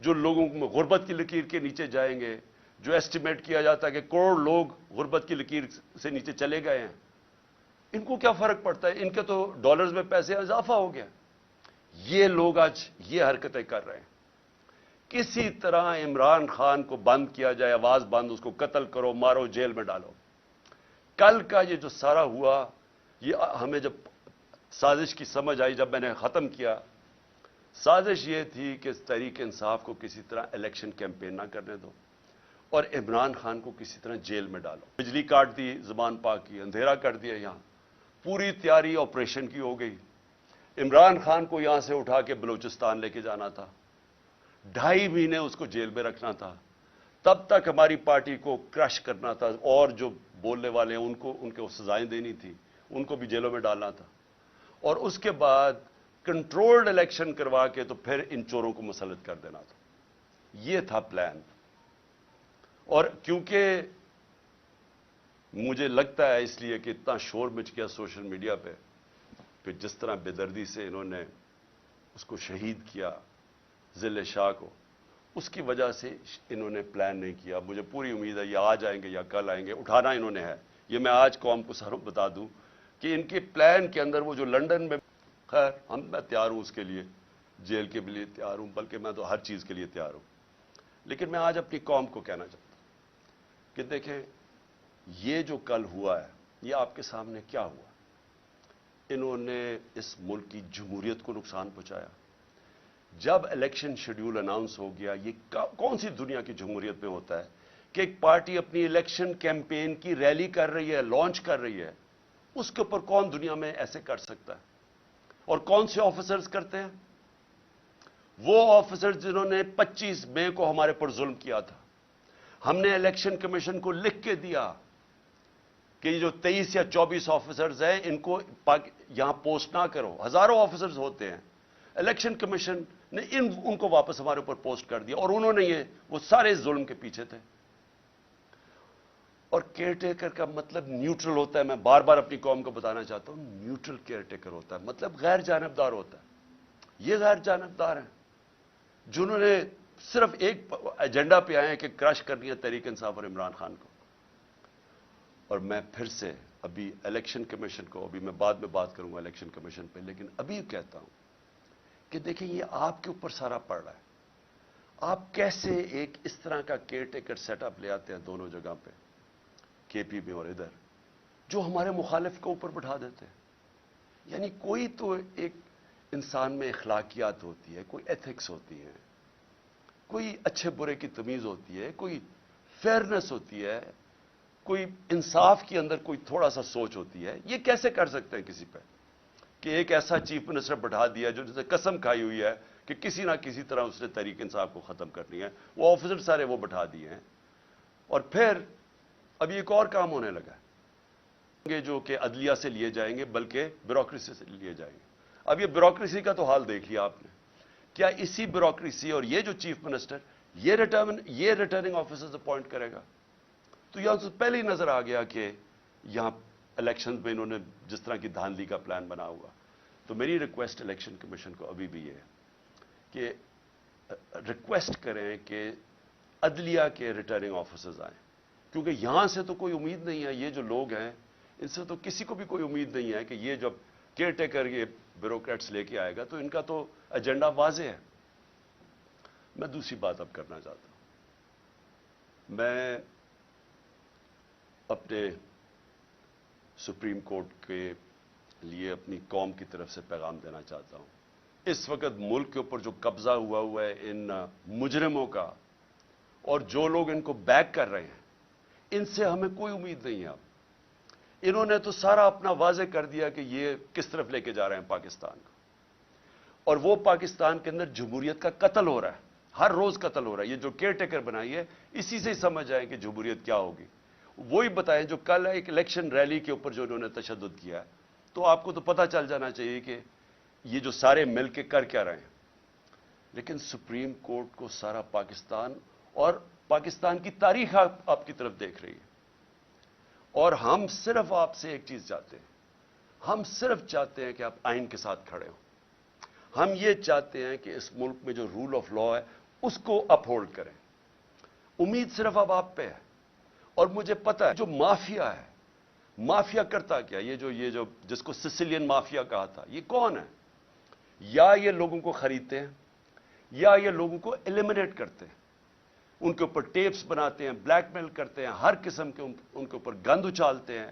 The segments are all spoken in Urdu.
جو لوگوں میں غربت کی لکیر کے نیچے جائیں گے، جو ایسٹیمیٹ کیا جاتا ہے کہ کروڑ لوگ غربت کی لکیر سے نیچے چلے گئے ہیں، ان کو کیا فرق پڑتا ہے؟ ان کے تو ڈالرز میں پیسے اضافہ ہو گیا۔ یہ لوگ آج یہ حرکتیں کر رہے ہیں۔ کسی طرح عمران خان کو بند کیا جائے، آواز بند، اس کو قتل کرو، مارو، جیل میں ڈالو۔ کل کا یہ جو سارا ہوا، یہ ہمیں جب سازش کی سمجھ آئی، جب میں نے ختم کیا، سازش یہ تھی کہ تحریک انصاف کو کسی طرح الیکشن کیمپین نہ کرنے دو اور عمران خان کو کسی طرح جیل میں ڈالو۔ بجلی کاٹ دی، زبان پاک کی، اندھیرا کر دیا، یہاں پوری تیاری آپریشن کی ہو گئی۔ عمران خان کو یہاں سے اٹھا کے بلوچستان لے کے جانا تھا، 2.5 مہینے اس کو جیل میں رکھنا تھا، تب تک ہماری پارٹی کو کرش کرنا تھا، اور جو بولنے والے ہیں ان کو سزائیں دینی تھی، ان کو بھی جیلوں میں ڈالنا تھا، اور اس کے بعد کنٹرولڈ الیکشن کروا کے تو پھر ان چوروں کو مسلط کر دینا تھا۔ یہ تھا پلان۔ اور کیونکہ مجھے لگتا ہے اس لیے کہ اتنا شور مچ گیا سوشل میڈیا پہ کہ جس طرح بے دردی سے انہوں نے اس کو شہید کیا، ذل شاہ کو، اس کی وجہ سے انہوں نے پلان نہیں کیا۔ مجھے پوری امید ہے یہ آج آئیں گے یا کل آئیں گے، اٹھانا انہوں نے ہے۔ یہ میں آج قوم کو ساروں بتا دوں کہ ان کے پلان کے اندر وہ جو لندن میں، خیر میں تیار ہوں اس کے لیے، جیل کے لیے تیار ہوں، بلکہ میں تو ہر چیز کے لیے تیار ہوں، لیکن میں آج اپنی قوم کو کہنا چاہتا ہوں کہ دیکھیں یہ جو کل ہوا ہے، یہ آپ کے سامنے کیا ہوا؟ انہوں نے اس ملک کی جمہوریت کو نقصان پہنچایا۔ جب الیکشن شیڈیول اناؤنس ہو گیا، یہ کون سی دنیا کی جمہوریت میں ہوتا ہے کہ ایک پارٹی اپنی الیکشن کیمپین کی ریلی کر رہی ہے، لانچ کر رہی ہے، اس کے اوپر کون دنیا میں ایسے کر سکتا ہے؟ اور کون سے آفیسرز کرتے ہیں؟ وہ آفیسرز جنہوں نے 25 مئی کو ہمارے پر ظلم کیا تھا۔ ہم نے الیکشن کمیشن کو لکھ کے دیا کہ یہ جو 23 یا 24 آفیسرز ہیں ان کو یہاں پوسٹ نہ کرو، ہزاروں آفیسرز ہوتے ہیں۔ الیکشن کمیشن نے ان کو واپس ہمارے اوپر پوسٹ کر دیا، اور انہوں نے وہ سارے ظلم کے پیچھے تھے۔ اور کیئر ٹیکر کا مطلب نیوٹرل ہوتا ہے، میں بار بار اپنی قوم کو بتانا چاہتا ہوں، نیوٹرل کیئر ٹیکر ہوتا ہے، مطلب غیر جانبدار ہوتا ہے۔ یہ غیر جانبدار ہیں جنہوں نے صرف ایک ایجنڈا پہ آئے ہیں کہ کرش کرنی ہے تحریک انصاف اور عمران خان کو۔ اور میں پھر سے ابھی الیکشن کمیشن کو، ابھی میں بعد میں بات کروں گا الیکشن کمیشن پہ، لیکن ابھی کہتا ہوں کہ دیکھیں یہ آپ کے اوپر سارا پڑ رہا ہے۔ آپ کیسے ایک اس طرح کا کیئر ٹیکر سیٹ اپ لے آتے ہیں دونوں جگہ پہ، کے پی میں اور ادھر، جو ہمارے مخالف کے اوپر بٹھا دیتے ہیں؟ یعنی کوئی تو ایک انسان میں اخلاقیات ہوتی ہے، کوئی ایتھکس ہوتی ہے، کوئی اچھے برے کی تمیز ہوتی ہے، کوئی فیئرنس ہوتی ہے، کوئی انصاف کے اندر کوئی تھوڑا سا سوچ ہوتی ہے۔ یہ کیسے کر سکتے ہیں کسی پہ کہ ایک ایسا چیف منسٹر بٹھا دیا جو جسے قسم کھائی ہوئی ہے کہ کسی نہ کسی طرح اس نے تحریک انصاف کو ختم کرنی ہے، وہ آفیسر سارے وہ بٹھا دیے ہیں، اور پھر اب ایک اور کام ہونے لگا ہے جو کہ عدلیہ سے لیے جائیں گے، بلکہ بیوروکریسی سے لیے جائیں گے۔ اب یہ بیوروکریسی کا تو حال دیکھ لیا آپ نے، کیا اسی بیوروکریسی اور یہ جو چیف منسٹر یہ ریٹرننگ آفیسرز اپوائنٹ کرے گا؟ تو یہاں سے پہلے ہی نظر آ گیا کہ یہاں الیکشن میں انہوں نے جس طرح کی دھاندلی کا پلان بنا ہوا۔ تو میری ریکویسٹ الیکشن کمیشن کو ابھی بھی یہ ہے کہ ریکویسٹ کریں کہ عدلیہ کے ریٹرننگ آفیسرز آئیں، کیونکہ یہاں سے تو کوئی امید نہیں ہے، یہ جو لوگ ہیں ان سے تو کسی کو بھی کوئی امید نہیں ہے کہ یہ جب کیئر ٹیکر یہ بیوروکریٹس لے کے آئے گا تو ان کا تو ایجنڈا واضح ہے۔ میں دوسری بات اب کرنا چاہتا ہوں، میں اپنے سپریم کورٹ کے لیے اپنی قوم کی طرف سے پیغام دینا چاہتا ہوں۔ اس وقت ملک کے اوپر جو قبضہ ہوا ہے ان مجرموں کا، اور جو لوگ ان کو بیک کر رہے ہیں، ان سے ہمیں کوئی امید نہیں ہے۔ اب انہوں نے تو سارا اپنا واضح کر دیا کہ یہ کس طرف لے کے جا رہے ہیں پاکستان کو، اور وہ پاکستان کے اندر جمہوریت کا قتل ہو رہا ہے، ہر روز قتل ہو رہا ہے۔ یہ جو کیئر ٹیکر بنائی ہے اسی سے ہی سمجھ آئے کہ جمہوریت کیا ہوگی۔ وہی بتائیں جو کل ایک الیکشن ریلی کے اوپر جو انہوں نے تشدد کیا ہے، تو آپ کو تو پتہ چل جانا چاہیے کہ یہ جو سارے مل کے کر کیا رہے ہیں۔ لیکن سپریم کورٹ کو سارا پاکستان اور پاکستان کی تاریخ آپ کی طرف دیکھ رہی ہے، اور ہم صرف آپ سے ایک چیز چاہتے ہیں، ہم صرف چاہتے ہیں کہ آپ آئین کے ساتھ کھڑے ہوں۔ ہم یہ چاہتے ہیں کہ اس ملک میں جو رول آف لا ہے اس کو اپہولڈ کریں. امید صرف اب آپ پہ ہے. اور مجھے پتا ہے جو مافیا ہے, مافیا کرتا کیا, یہ جو جس کو سسیلین مافیا کہا تھا, یہ کون ہے؟ یا یہ لوگوں کو خریدتے ہیں یا یہ لوگوں کو ایلیمنیٹ کرتے ہیں, ان کے اوپر ٹیپس بناتے ہیں, بلیک میل کرتے ہیں, ہر قسم کے ان کے اوپر گند اچھالتے ہیں,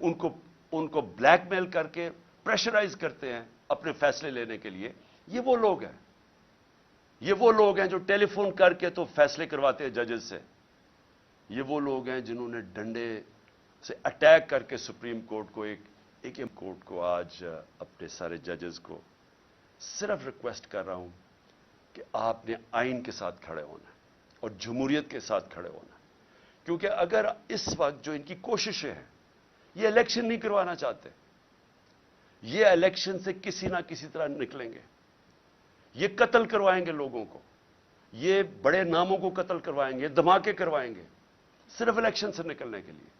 ان کو بلیک میل کر کے پریشرائز کرتے ہیں اپنے فیصلے لینے کے لیے. یہ وہ لوگ ہیں, یہ وہ لوگ ہیں جو ٹیلی فون کر کے تو فیصلے کرواتے ہیں ججز سے. یہ وہ لوگ ہیں جنہوں نے ڈنڈے سے اٹیک کر کے سپریم کورٹ کو ایک کورٹ کو آج اپنے سارے ججز کو صرف ریکویسٹ کر رہا ہوں کہ آپ نے آئین کے ساتھ کھڑے ہونا ہے اور جمہوریت کے ساتھ کھڑے ہونا ہے. کیونکہ اگر اس وقت جو ان کی کوششیں ہیں, یہ الیکشن نہیں کروانا چاہتے, یہ الیکشن سے کسی نہ کسی طرح نکلیں گے, یہ قتل کروائیں گے لوگوں کو, یہ بڑے ناموں کو قتل کروائیں گے, دھماکے کروائیں گے صرف الیکشن سے نکلنے کے لیے.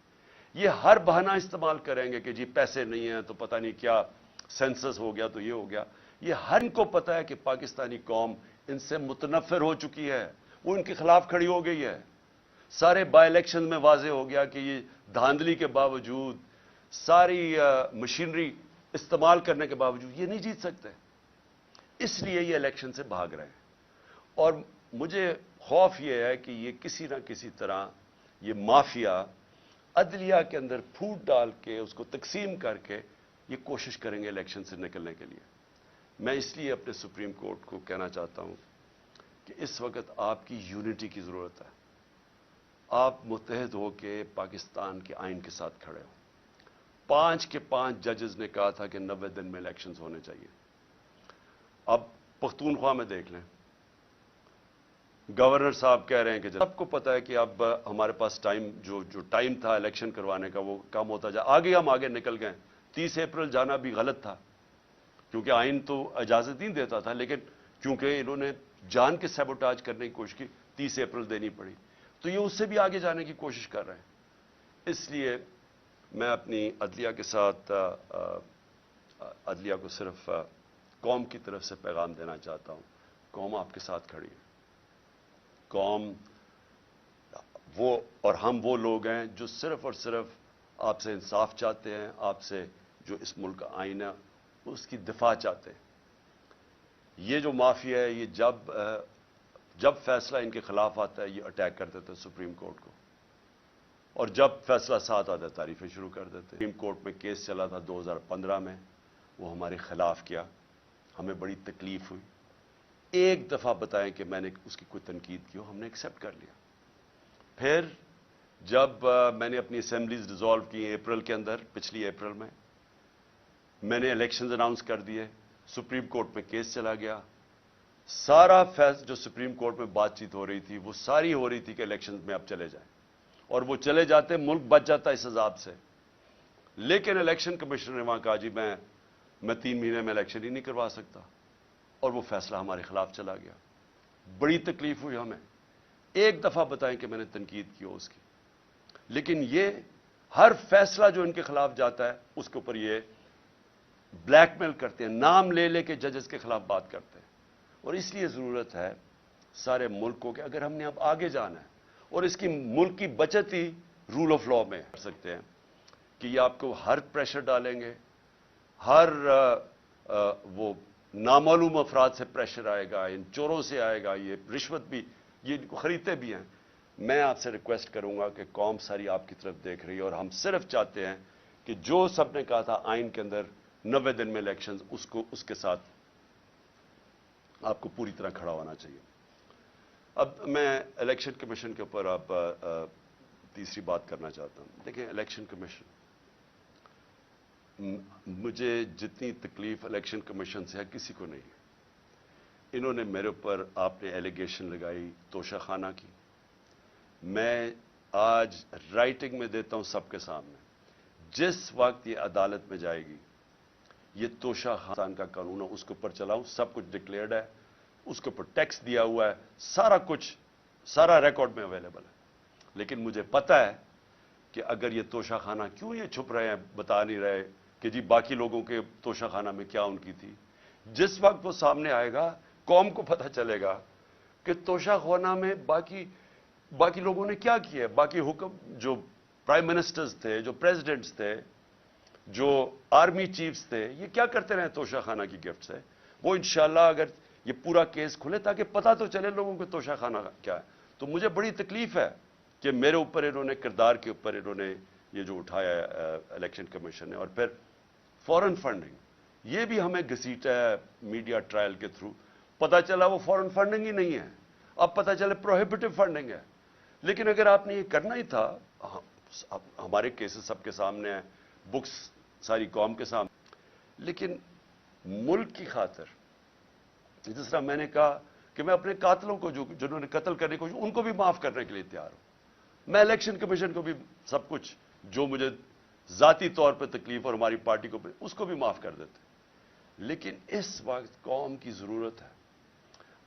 یہ ہر بہانہ استعمال کریں گے کہ جی پیسے نہیں ہیں تو پتہ نہیں کیا سینسس ہو گیا تو یہ ہو گیا. یہ ہر ان کو پتہ ہے کہ پاکستانی قوم ان سے متنفر ہو چکی ہے, وہ ان کے خلاف کھڑی ہو گئی ہے. سارے بائی الیکشن میں واضح ہو گیا کہ یہ دھاندلی کے باوجود, ساری مشینری استعمال کرنے کے باوجود یہ نہیں جیت سکتے. اس لیے یہ الیکشن سے بھاگ رہے ہیں. اور مجھے خوف یہ ہے کہ یہ کسی نہ کسی طرح یہ مافیا عدلیہ کے اندر پھوٹ ڈال کے اس کو تقسیم کر کے یہ کوشش کریں گے الیکشن سے نکلنے کے لیے. میں اس لیے اپنے سپریم کورٹ کو کہنا چاہتا ہوں کہ اس وقت آپ کی یونٹی کی ضرورت ہے. آپ متحد ہو کے پاکستان کے آئین کے ساتھ کھڑے ہو. 5 کے 5 ججز نے کہا تھا کہ 90 دن میں الیکشنز ہونے چاہیے. اب پختونخوا میں دیکھ لیں, گورنر صاحب کہہ رہے ہیں کہ سب کو پتا ہے کہ اب ہمارے پاس ٹائم جو ٹائم تھا الیکشن کروانے کا وہ کم ہوتا جا, ہم آگے نکل گئے. 30 اپریل جانا بھی غلط تھا کیونکہ آئین تو اجازت نہیں دیتا تھا, لیکن کیونکہ انہوں نے جان کے سیبوٹاج کرنے کی کوشش کی, 30 اپریل دینی پڑی. تو یہ اس سے بھی آگے جانے کی کوشش کر رہے ہیں. اس لیے میں اپنی عدلیہ کے ساتھ عدلیہ کو صرف قوم کی طرف سے پیغام دینا چاہتا ہوں. قوم آپ کے ساتھ کھڑی ہے. قوم وہ اور ہم وہ لوگ ہیں جو صرف اور صرف آپ سے انصاف چاہتے ہیں, آپ سے جو اس ملک کا آئین ہے اس کی دفاع چاہتے ہیں. یہ جو مافیا ہے یہ جب فیصلہ ان کے خلاف آتا ہے یہ اٹیک کر دیتے سپریم کورٹ کو, اور جب فیصلہ ساتھ آتا ہے تعریفیں شروع کر دیتے. سپریم کورٹ میں کیس چلا تھا 2015 میں, وہ ہمارے خلاف کیا, ہمیں بڑی تکلیف ہوئی. ایک دفعہ بتائیں کہ میں نے اس کی کوئی تنقید کی ہو, ہم نے ایکسیپٹ کر لیا. پھر جب میں نے اپنی اسمبلیز ڈیزالو کی اپریل کے اندر, پچھلی اپریل میں نے الیکشنز اناؤنس کر دیے, سپریم کورٹ میں کیس چلا گیا. سارا جو سپریم کورٹ میں بات چیت ہو رہی تھی وہ ساری ہو رہی تھی کہ الیکشنز میں اب چلے جائیں, اور وہ چلے جاتے ملک بچ جاتا اس عذاب سے. لیکن الیکشن کمشنر نے وہاں کہا جی میں 3 مہینے میں الیکشن ہی نہیں کروا سکتا, اور وہ فیصلہ ہمارے خلاف چلا گیا. بڑی تکلیف ہوئی ہمیں. ایک دفعہ بتائیں کہ میں نے تنقید کی ہو اس کی, لیکن یہ ہر فیصلہ جو ان کے خلاف جاتا ہے اس کے اوپر یہ بلیک میل کرتے ہیں, نام لے لے کے ججز کے خلاف بات کرتے ہیں. اور اس لیے ضرورت ہے سارے ملک کو کہ اگر ہم نے اب آگے جانا ہے, اور اس کی ملک کی بچت ہی رول آف لا میں کر سکتے ہیں کہ یہ آپ کو ہر پریشر ڈالیں گے, ہر وہ نامعلوم افراد سے پریشر آئے گا, ان چوروں سے آئے گا, یہ رشوت بھی یہ ان کو خریدتے بھی ہیں. میں آپ سے ریکویسٹ کروں گا کہ قوم ساری آپ کی طرف دیکھ رہی ہے, اور ہم صرف چاہتے ہیں کہ جو سب نے کہا تھا آئین کے اندر 90 دن میں الیکشنز, اس کے ساتھ آپ کو پوری طرح کھڑا ہونا چاہیے. اب میں الیکشن کمیشن کے اوپر آپ تیسری بات کرنا چاہتا ہوں. دیکھیں الیکشن کمیشن, مجھے جتنی تکلیف الیکشن کمیشن سے ہے کسی کو نہیں ہے. انہوں نے میرے اوپر, آپ نے ایلیگیشن لگائی توشہ خانہ کی, میں آج رائٹنگ میں دیتا ہوں سب کے سامنے, جس وقت یہ عدالت میں جائے گی یہ توشہ خانہ کا قانون ہے اس کے اوپر چلاؤں, سب کچھ ڈکلیئرڈ ہے, اس کے اوپر ٹیکس دیا ہوا ہے, سارا کچھ سارا ریکارڈ میں اویلیبل ہے. لیکن مجھے پتا ہے کہ اگر یہ توشہ خانہ کیوں یہ چھپ رہے ہیں, بتا نہیں رہے کہ جی باقی لوگوں کے توشہ خانہ میں کیا ان کی تھی. جس وقت وہ سامنے آئے گا قوم کو پتہ چلے گا, کہ توشہ خانہ میں باقی لوگوں نے کیا کیا ہے. باقی حکم جو پرائم منسٹرز تھے, جو پریزیڈنٹس تھے, جو آرمی چیفز تھے, یہ کیا کرتے رہے توشہ خانہ کی گفٹ سے. وہ انشاءاللہ اگر یہ پورا کیس کھلے تاکہ پتہ تو چلے لوگوں کو توشہ خانہ کیا ہے. تو مجھے بڑی تکلیف ہے کہ میرے اوپر انہوں نے, کردار کے اوپر انہوں نے یہ جو اٹھایا ہے الیکشن کمیشن نے. اور پھر فورن فنڈنگ, یہ بھی ہمیں گھسیٹا ہے میڈیا ٹرائل کے تھرو. پتہ چلا وہ فورن فنڈنگ ہی نہیں ہے, اب پتہ چلے پروہیبٹو فنڈنگ ہے. لیکن اگر آپ نے یہ کرنا ہی تھا, ہمارے کیسز سب کے سامنے ہیں, بکس ساری قوم کے سامنے, لیکن ملک کی خاطر, جس طرح میں نے کہا کہ میں اپنے قاتلوں کو جنہوں نے قتل کرنے کو, ان کو بھی معاف کرنے کے لیے تیار ہوں. میں الیکشن کمیشن کو بھی سب کچھ جو مجھے ذاتی طور پہ تکلیف اور ہماری پارٹی کو اس کو بھی معاف کر دیتے. لیکن اس وقت قوم کی ضرورت ہے.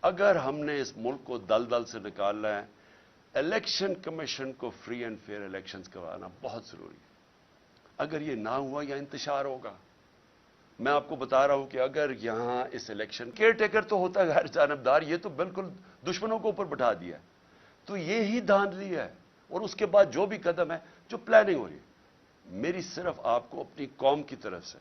اگر ہم نے اس ملک کو دلدل سے نکالنا ہے, الیکشن کمیشن کو فری اینڈ فیئر الیکشنز کروانا بہت ضروری ہے. اگر یہ نہ ہوا یا انتشار ہوگا, میں آپ کو بتا رہا ہوں کہ اگر یہاں اس الیکشن کیئر ٹیکر تو ہوتا ہے غیر جانبدار, یہ تو بالکل دشمنوں کو اوپر بٹھا دیا ہے. تو یہی دھاندلی ہے. اور اس کے بعد جو بھی قدم ہے, جو پلاننگ ہو رہی ہے, میری صرف آپ کو اپنی قوم کی طرف سے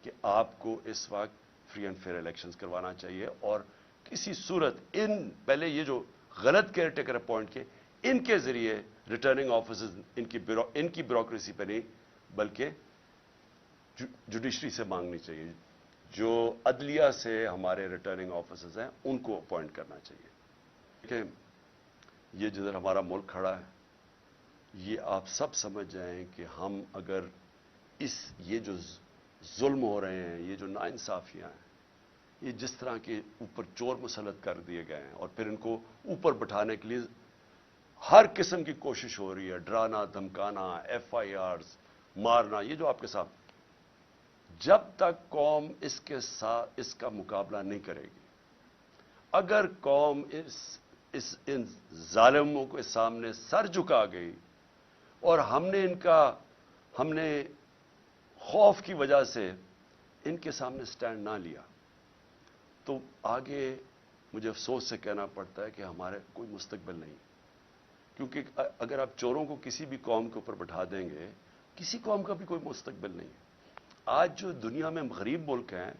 کہ آپ کو اس وقت فری اینڈ فیئر الیکشنز کروانا چاہیے. اور کسی صورت پہلے یہ جو غلط کیئر ٹیکر اپوائنٹ کیے, ان کے ذریعے ریٹرننگ آفیسرز ان کی بیوروکریسی پہ نہیں بلکہ جوڈیشری سے مانگنی چاہیے. جو عدلیہ سے ہمارے ریٹرننگ آفیسرز ہیں ان کو اپوائنٹ کرنا چاہیے. کہ یہ جدھر ہمارا ملک کھڑا ہے, یہ آپ سب سمجھ جائیں کہ ہم اگر یہ جو ظلم ہو رہے ہیں, یہ جو ناانصافیاں ہیں, یہ جس طرح کے اوپر چور مسلط کر دیے گئے ہیں اور پھر ان کو اوپر بٹھانے کے لیے ہر قسم کی کوشش ہو رہی ہے, ڈرانا, دھمکانا, ایف آئی آرز, مارنا, یہ جو آپ کے ساتھ, جب تک قوم اس کا مقابلہ نہیں کرے گی, اگر قوم ان ظالموں کے سامنے سر جھکا گئی اور ہم نے خوف کی وجہ سے ان کے سامنے سٹینڈ نہ لیا, تو آگے مجھے افسوس سے کہنا پڑتا ہے کہ ہمارے کوئی مستقبل نہیں. کیونکہ اگر آپ چوروں کو کسی بھی قوم کے اوپر بٹھا دیں گے, کسی قوم کا بھی کوئی مستقبل نہیں ہے. آج جو دنیا میں غریب ملک ہیں,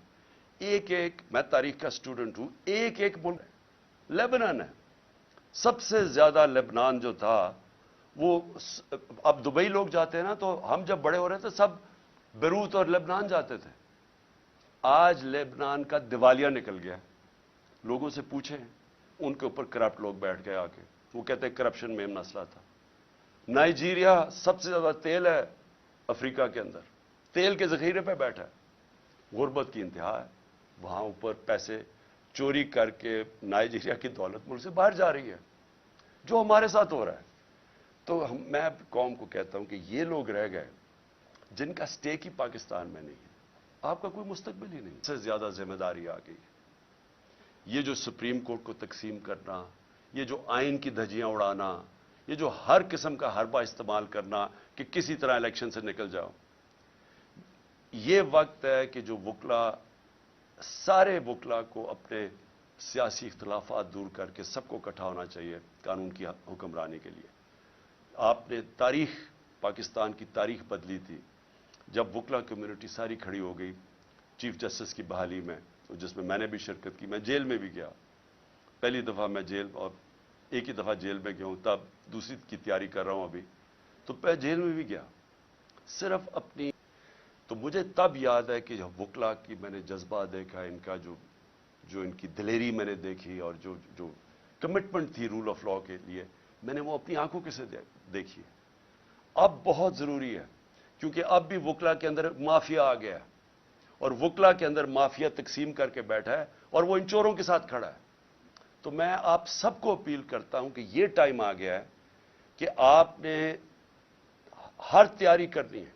میں تاریخ کا اسٹوڈنٹ ہوں, ایک ملک لیبنان ہے. سب سے زیادہ لیبنان جو تھا وہ, اب دبئی لوگ جاتے ہیں نا, تو ہم جب بڑے ہو رہے تھے سب بیروت اور لیبنان جاتے تھے. آج لیبنان کا دیوالیہ نکل گیا. لوگوں سے پوچھیں, ان کے اوپر کرپٹ لوگ بیٹھ گئے آ کے, وہ کہتے ہیں کرپشن میں مسئلہ تھا. نائجیریا سب سے زیادہ تیل ہے افریقہ کے اندر, تیل کے ذخیرے پہ بیٹھا ہے, غربت کی انتہا ہے. وہاں اوپر پیسے چوری کر کے نائجیریا کی دولت ملک سے باہر جا رہی ہے, جو ہمارے ساتھ ہو رہا ہے. تو میں قوم کو کہتا ہوں کہ یہ لوگ رہ گئے جن کا سٹیک ہی پاکستان میں نہیں ہے, آپ کا کوئی مستقبل ہی نہیں. اس سے زیادہ ذمہ داری آ گئی. یہ جو سپریم کورٹ کو تقسیم کرنا, یہ جو آئین کی دھجیاں اڑانا, یہ جو ہر قسم کا حربہ استعمال کرنا کہ کسی طرح الیکشن سے نکل جاؤ, یہ وقت ہے کہ جو سارے وکلا کو اپنے سیاسی اختلافات دور کر کے سب کو اکٹھا ہونا چاہیے قانون کی حکمرانی کے لیے. آپ نے پاکستان کی تاریخ بدلی تھی جب وکلا کمیونٹی ساری کھڑی ہو گئی چیف جسٹس کی بحالی میں, جس میں نے بھی شرکت کی. میں جیل میں بھی گیا, پہلی دفعہ میں جیل, اور ایک ہی دفعہ جیل میں گیا ہوں, تب دوسری کی تیاری کر رہا ہوں ابھی, تو جیل میں بھی گیا صرف اپنی. تو مجھے تب یاد ہے کہ وکلا کی میں نے جذبہ دیکھا, ان کا جو ان کی دلیری میں نے دیکھی, اور جو کمٹمنٹ تھی رول آف لا کے لیے, میں نے وہ اپنی آنکھوں کے سے دیکھی. اب بہت ضروری ہے کیونکہ اب بھی وکلا کے اندر مافیا آ گیا ہے, اور وکلا کے اندر مافیا تقسیم کر کے بیٹھا ہے, اور وہ ان چوروں کے ساتھ کھڑا ہے. تو میں آپ سب کو اپیل کرتا ہوں کہ یہ ٹائم آ گیا ہے کہ آپ نے ہر تیاری کرنی ہے.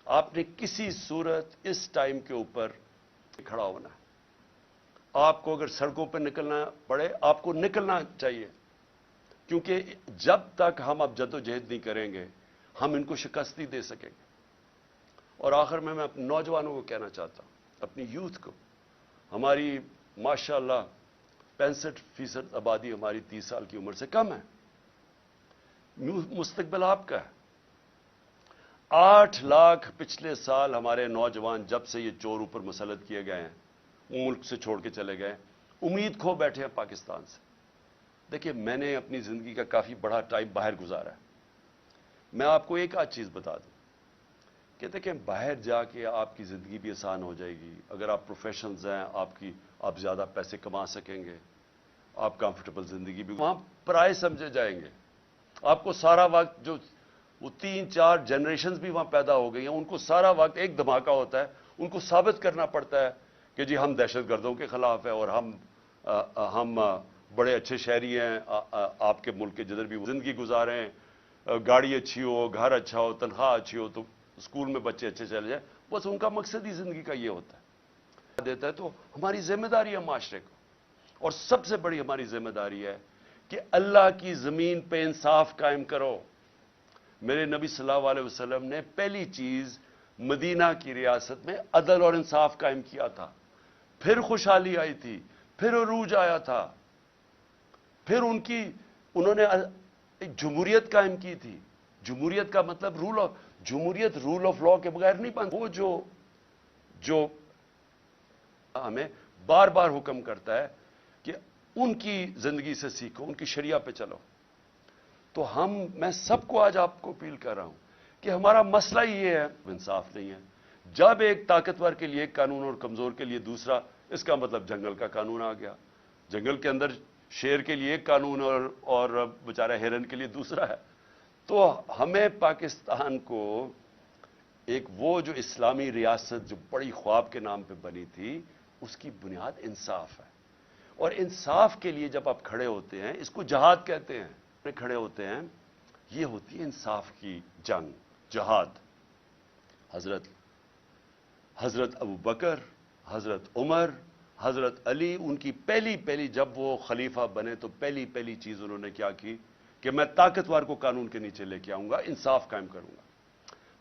آپ نے کسی صورت اس ٹائم کے اوپر کھڑا ہونا ہے. آپ کو اگر سڑکوں پہ نکلنا پڑے, آپ کو نکلنا چاہیے, کیونکہ جب تک ہم اب جدوجہد نہیں کریں گے ہم ان کو شکست نہیں دے سکیں گے. اور آخر میں اپنے نوجوانوں کو کہنا چاہتا ہوں, اپنی یوتھ کو, ہماری ماشاءاللہ 65% آبادی ہماری 30 سال کی عمر سے کم ہے. مستقبل آپ کا ہے. 8 لاکھ پچھلے سال ہمارے نوجوان جب سے یہ چور اوپر مسلط کیے گئے ہیں ملک سے چھوڑ کے چلے گئے, امید کھو بیٹھے ہیں پاکستان سے. دیکھیے میں نے اپنی زندگی کا کافی بڑا ٹائم باہر گزارا ہے. میں آپ کو ایک آدھ چیز بتا دوں کہ دیکھیں باہر جا کے آپ کی زندگی بھی آسان ہو جائے گی. اگر آپ پروفیشنلز ہیں آپ زیادہ پیسے کما سکیں گے, آپ کمفرٹیبل زندگی بھی, وہاں پرائے سمجھے جائیں گے. آپ کو سارا وقت جو وہ 3-4 جنریشنز بھی وہاں پیدا ہو گئی ہیں, ان کو سارا وقت ایک دھماکہ ہوتا ہے. ان کو ثابت کرنا پڑتا ہے کہ جی ہم دہشت گردوں کے خلاف ہیں اور ہم بڑے اچھے شہری ہیں. آپ کے ملک کے جدھر بھی زندگی گزاریں, گاڑی اچھی ہو, گھر اچھا ہو, تنخواہ اچھی ہو, تو اسکول میں بچے اچھے چلے جائیں. بس ان کا مقصد ہی زندگی کا یہ ہوتا ہے. دیتا ہے تو ہماری ذمہ داری ہے معاشرے کو, اور سب سے بڑی ہماری ذمہ داری ہے کہ اللہ کی زمین پہ انصاف قائم کرو. میرے نبی صلی اللہ علیہ وسلم نے پہلی چیز مدینہ کی ریاست میں عدل اور انصاف قائم کیا تھا. پھر خوشحالی آئی تھی, پھر عروج آیا تھا, پھر انہوں نے ایک جمہوریت قائم کی تھی. جمہوریت کا مطلب جمہوریت رول آف لا کے بغیر نہیں بنتی. وہ جو ہمیں بار بار حکم کرتا ہے کہ ان کی زندگی سے سیکھو, ان کی شریعہ پہ چلو. تو میں سب کو آج آپ کو اپیل کر رہا ہوں کہ ہمارا مسئلہ یہ ہے, انصاف نہیں ہے. جب ایک طاقتور کے لیے ایک قانون اور کمزور کے لیے دوسرا, اس کا مطلب جنگل کا قانون آ گیا. جنگل کے اندر شیر کے لیے ایک قانون اور بیچارہ ہرن کے لیے دوسرا ہے. تو ہمیں پاکستان کو وہ جو اسلامی ریاست جو بڑی خواب کے نام پہ بنی تھی, اس کی بنیاد انصاف ہے. اور انصاف کے لیے جب آپ کھڑے ہوتے ہیں, اس کو جہاد کہتے ہیں, کھڑے ہوتے ہیں, یہ ہوتی ہے انصاف کی جنگ, جہاد. حضرت ابو بکر, حضرت عمر, حضرت علی, ان کی پہلی جب وہ خلیفہ بنے تو پہلی چیز انہوں نے کیا کی کہ میں طاقتور کو قانون کے نیچے لے کے آؤں گا, انصاف قائم کروں گا.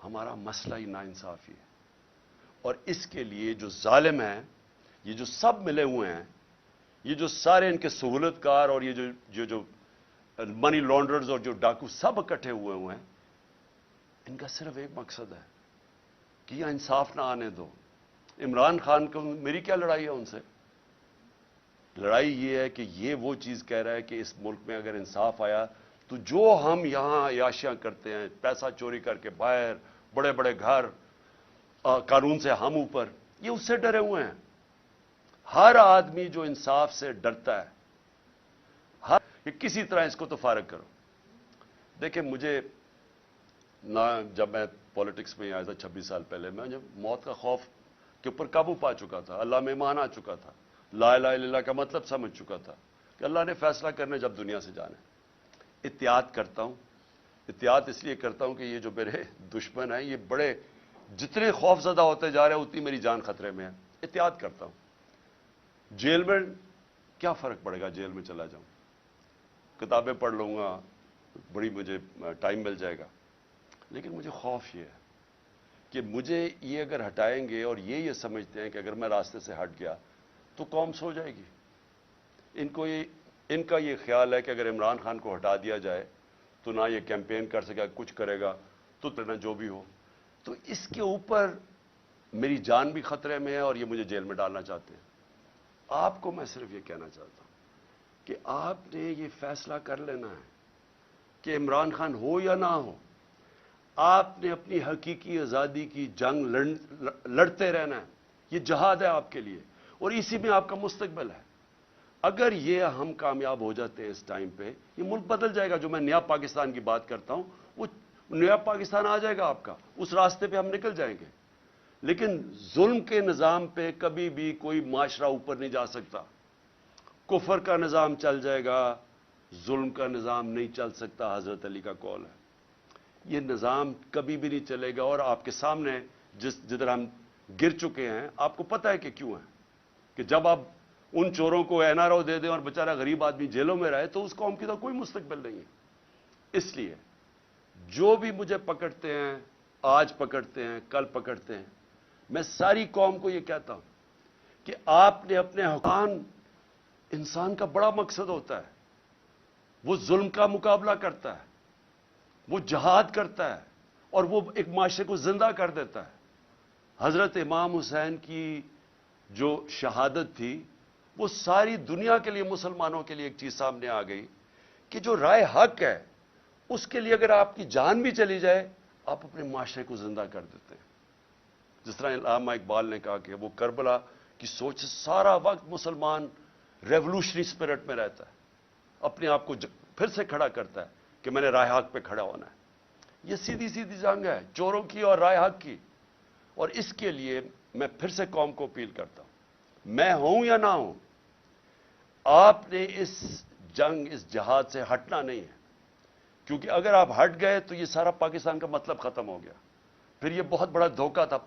ہمارا مسئلہ ہی ناانصافی ہے. اور اس کے لیے جو ظالم ہیں, یہ جو سب ملے ہوئے ہیں, یہ جو سارے ان کے سہولت کار اور یہ جو منی لانڈرز اور جو ڈاکو سب اکٹھے ہوئے ہیں, ان کا صرف ایک مقصد ہے کہ یہ انصاف نہ آنے دو. عمران خان کو میری کیا لڑائی ہے ان سے؟ لڑائی یہ ہے کہ یہ وہ چیز کہہ رہا ہے کہ اس ملک میں اگر انصاف آیا تو جو ہم یہاں عیاشیاں کرتے ہیں, پیسہ چوری کر کے باہر, بڑے بڑے گھر, قانون سے ہم اوپر, یہ اس سے ڈرے ہوئے ہیں. ہر آدمی جو انصاف سے ڈرتا ہے, کہ کسی طرح اس کو تو فارغ کرو. دیکھیں مجھے جب میں پالیٹکس میں آیا تھا 26 سال پہلے, میں جب موت کا خوف کے اوپر قابو پا چکا تھا, اللہ میں ایمان آ چکا تھا, لا الہ الا اللہ کا مطلب سمجھ چکا تھا کہ اللہ نے فیصلہ کرنے جب دنیا سے جانا ہے. احتیاط کرتا ہوں. احتیاط اس لیے کرتا ہوں کہ یہ جو میرے دشمن ہیں یہ بڑے جتنے خوف زدہ ہوتے جا رہے ہیں اتنی میری جان خطرے میں ہے. احتیاط کرتا ہوں. جیل میں کیا فرق پڑے گا, جیل میں چلا جاؤں, کتابیں پڑھ لوں گا, بڑی مجھے ٹائم مل جائے گا. لیکن مجھے خوف یہ ہے کہ مجھے یہ اگر ہٹائیں گے, اور یہ سمجھتے ہیں کہ اگر میں راستے سے ہٹ گیا تو قوم سو جائے گی. ان کا یہ خیال ہے کہ اگر عمران خان کو ہٹا دیا جائے تو نہ یہ کیمپین کر سکے, کچھ کرے گا تو نہ جو بھی ہو. تو اس کے اوپر میری جان بھی خطرے میں ہے اور یہ مجھے جیل میں ڈالنا چاہتے ہیں. آپ کو میں صرف یہ کہنا چاہتا ہوں کہ آپ نے یہ فیصلہ کر لینا ہے کہ عمران خان ہو یا نہ ہو, آپ نے اپنی حقیقی آزادی کی جنگ لڑتے رہنا ہے. یہ جہاد ہے آپ کے لیے اور اسی میں آپ کا مستقبل ہے. اگر یہ ہم کامیاب ہو جاتے ہیں اس ٹائم پہ, یہ ملک بدل جائے گا. جو میں نیا پاکستان کی بات کرتا ہوں وہ نیا پاکستان آ جائے گا آپ کا, اس راستے پہ ہم نکل جائیں گے. لیکن ظلم کے نظام پہ کبھی بھی کوئی معاشرہ اوپر نہیں جا سکتا. کفر کا نظام چل جائے گا, ظلم کا نظام نہیں چل سکتا. حضرت علی کا قول ہے. یہ نظام کبھی بھی نہیں چلے گا. اور آپ کے سامنے جدھر ہم گر چکے ہیں, آپ کو پتہ ہے کہ کیوں ہے, کہ جب آپ ان چوروں کو این آر او دے دیں اور بیچارہ غریب آدمی جیلوں میں رہے تو اس قوم کی تو کوئی مستقبل نہیں ہے. اس لیے جو بھی مجھے پکڑتے ہیں, آج پکڑتے ہیں, کل پکڑتے ہیں, میں ساری قوم کو یہ کہتا ہوں کہ آپ نے اپنے حکام انسان کا بڑا مقصد ہوتا ہے. وہ ظلم کا مقابلہ کرتا ہے, وہ جہاد کرتا ہے, اور وہ ایک معاشرے کو زندہ کر دیتا ہے. حضرت امام حسین کی جو شہادت تھی وہ ساری دنیا کے لیے, مسلمانوں کے لیے ایک چیز سامنے آ گئی کہ جو رائے حق ہے اس کے لیے اگر آپ کی جان بھی چلی جائے آپ اپنے معاشرے کو زندہ کر دیتے ہیں. جس طرح علامہ اقبال نے کہا کہ وہ کربلا کی سوچ سے سارا وقت مسلمان ریولوشنری اسپرٹ میں رہتا ہے, اپنے آپ کو پھر سے کھڑا کرتا ہے کہ میں نے رائے حق پہ کھڑا ہونا ہے. یہ سیدھی سیدھی جنگ ہے چوروں کی اور رائے حق کی, اور اس کے لیے میں پھر سے قوم کو اپیل کرتا ہوں, میں ہوں یا نہ ہوں, آپ نے اس جنگ, اس جہاد سے ہٹنا نہیں ہے, کیونکہ اگر آپ ہٹ گئے تو یہ سارا پاکستان کا مطلب ختم ہو گیا. پھر یہ بہت بڑا دھوکہ تھا